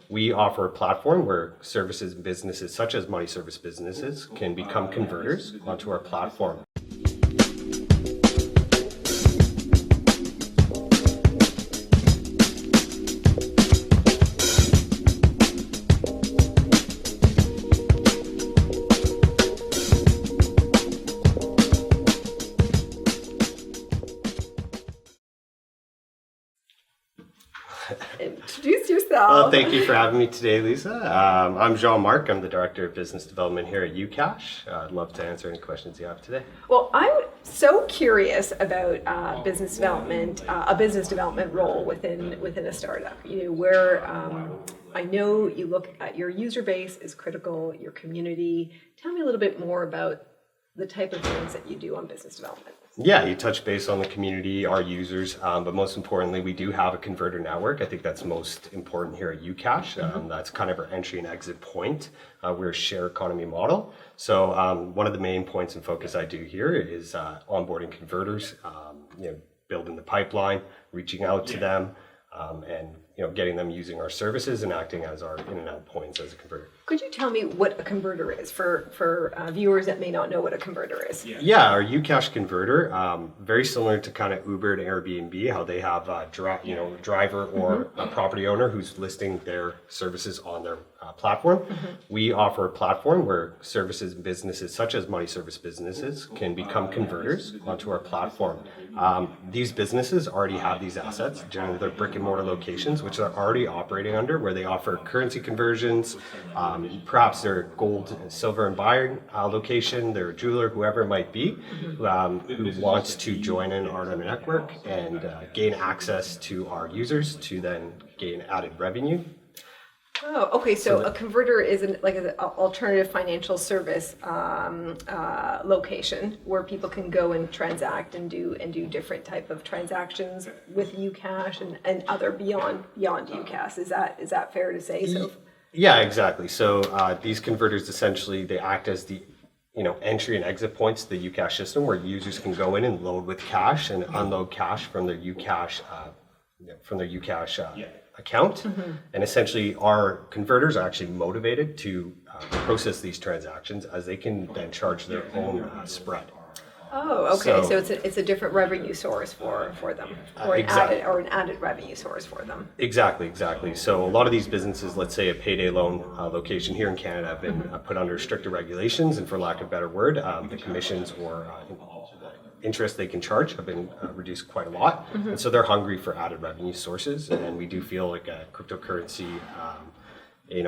We offer a platform where services and businesses such as money service businesses can become converters onto our platform. Introduce yourself. Well, thank you for having me today, Lisa. I'm Jean-Mark. I'm the Director of Business Development here at U.CASH. I'd love to answer any questions you have today. Well, I'm so curious about business development, a business development role within a startup. You know, where I know you look at your user base is critical, your community. Tell me a little bit more about the type of things that you do on business development. Yeah, you touch base on the community, our users, but most importantly, we do have a converter network. I think that's most important here at U.CASH. That's kind of our entry and exit point. We're a share economy model. So one of the main points and focus I do here is onboarding converters, building the pipeline, reaching out to them, and getting them using our services and acting as our in and out points as a converter. Could you tell me what a converter is for viewers that may not know what a converter is? Yeah, our UCASH converter, very similar to kind of Uber and Airbnb, how they have a driver or a property owner who's listing their services on their platform. We offer a platform where services and businesses such as money service businesses can become converters onto our platform. These businesses already have these assets, generally they're brick and mortar locations, which they're already operating under, where they offer currency conversions, perhaps they're gold and silver and buying location, they're a jeweler, whoever it might be, who wants to join in our network and gain access to our users to then gain added revenue. Oh, okay. So a converter is an alternative financial service location where people can go and transact and do different type of transactions with UCASH and other beyond UCASH. Is that fair to say? So. Yeah, exactly. So these converters essentially they act as the entry and exit points to the UCASH system, where users can go in and load with cash and unload cash from their UCASH account. And essentially our converters are actually motivated to process these transactions, as they can then charge their own spread. Oh, okay. So it's a different revenue source for them, or an added revenue source for them. Exactly. So a lot of these businesses, let's say a payday loan location here in Canada, have been put under stricter regulations, and for lack of a better word, the commissions or interest they can charge have been reduced quite a lot. And so they're hungry for added revenue sources, and we do feel like a cryptocurrency,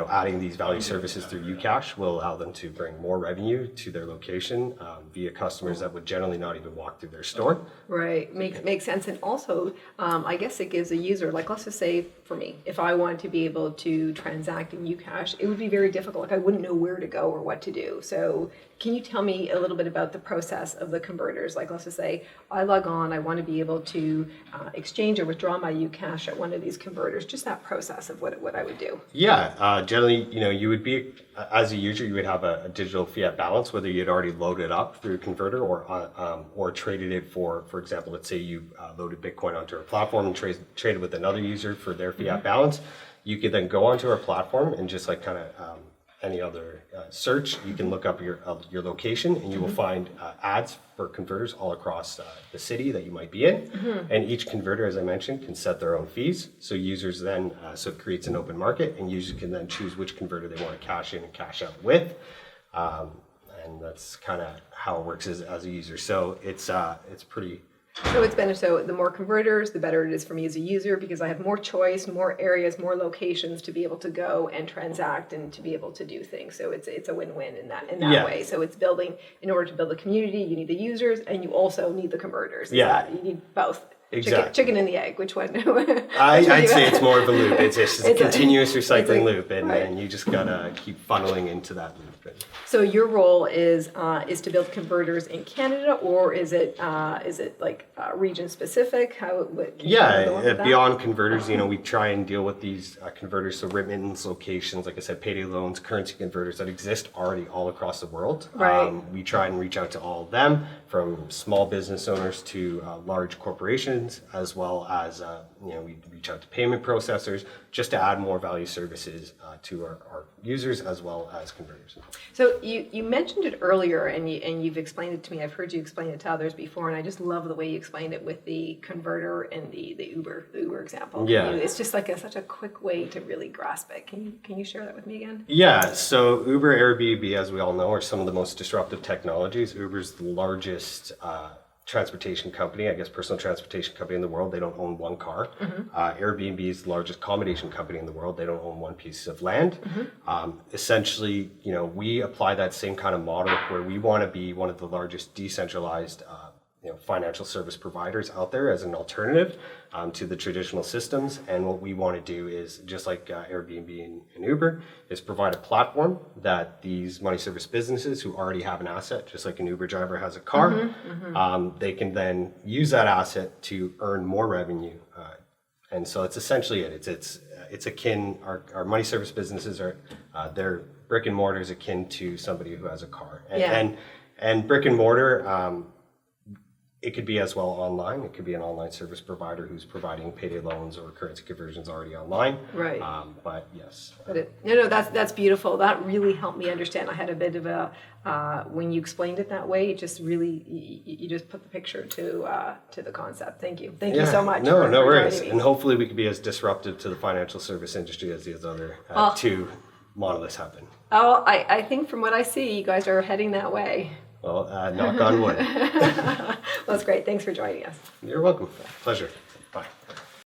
adding these value services through UCASH will allow them to bring more revenue to their location via customers that would generally not even walk through their store. Right, makes sense. And also, I guess it gives a user, like let's just say for me, if I wanted to be able to transact in UCASH, it would be very difficult. Like I wouldn't know where to go or what to do. So can you tell me a little bit about the process of the converters? Like let's just say I log on, I want to be able to exchange or withdraw my UCASH at one of these converters, just that process of what I would do. Yeah, generally, you would be, as a user, you would have a digital fiat balance, whether you had already loaded up through a converter or traded it for example, let's say you loaded Bitcoin onto our platform and traded with another user for their fiat balance. You could then go onto our platform and just like kind of any other search, you can look up your location, and you will find ads for converters all across the city that you might be in. And each converter, as I mentioned, can set their own fees. So users then, so it creates an open market, and users can then choose which converter they want to cash in and cash out with. And that's kind of how it works as a user. So it's pretty. So it's better. So the more converters, the better it is for me as a user, because I have more choice, more areas, more locations to be able to go and transact and to be able to do things. So it's a win-win in that way. So it's building. In order to build a community, you need the users, and you also need the converters. You need both. Exactly. Chicken and the egg. Which one? I'd say it's more of a loop. It's just a continuous recycling loop, and you just gotta keep funneling into that loop. So your role is to build converters in Canada, or is it like region specific? Beyond converters, we try and deal with these converters, so remittance locations, like I said, payday loans, currency converters that exist already all across the world. Right. We try and reach out to all of them, from small business owners to large corporations merchants, as well as we reach out to payment processors just to add more value services to our users as well as converters. So you mentioned it earlier, and you've explained it to me. I've heard you explain it to others before, and I just love the way you explained it with the converter and the Uber example. Yeah. It's just like such a quick way to really grasp it. Can you share that with me again? Yeah, so Uber, Airbnb, as we all know, are some of the most disruptive technologies. Uber's the largest transportation company, I guess personal transportation company in the world. They don't own one car. Airbnb is the largest accommodation company in the world. They don't own one piece of land. Essentially, we apply that same kind of model where we want to be one of the largest decentralized financial service providers out there as an alternative to the traditional systems. And what we want to do is, just like Airbnb and Uber, is provide a platform that these money service businesses who already have an asset, just like an Uber driver has a car, they can then use that asset to earn more revenue. And so it's essentially it. It's akin, our money service businesses are, their brick and mortar is akin to somebody who has a car. And brick and mortar, it could be as well online. It could be an online service provider who's providing payday loans or currency conversions already online. Right. But yes. That's beautiful. That really helped me understand. I had a bit of a when you explained it that way, it just really you just put the picture to the concept. Thank you. Thank you so much. No for worries. joining me. And hopefully we could be as disruptive to the financial service industry as these other two monoliths have been. Oh, I think from what I see, you guys are heading that way. Well, knock on wood. Well, that's great. Thanks for joining us. You're welcome. Pleasure. Bye.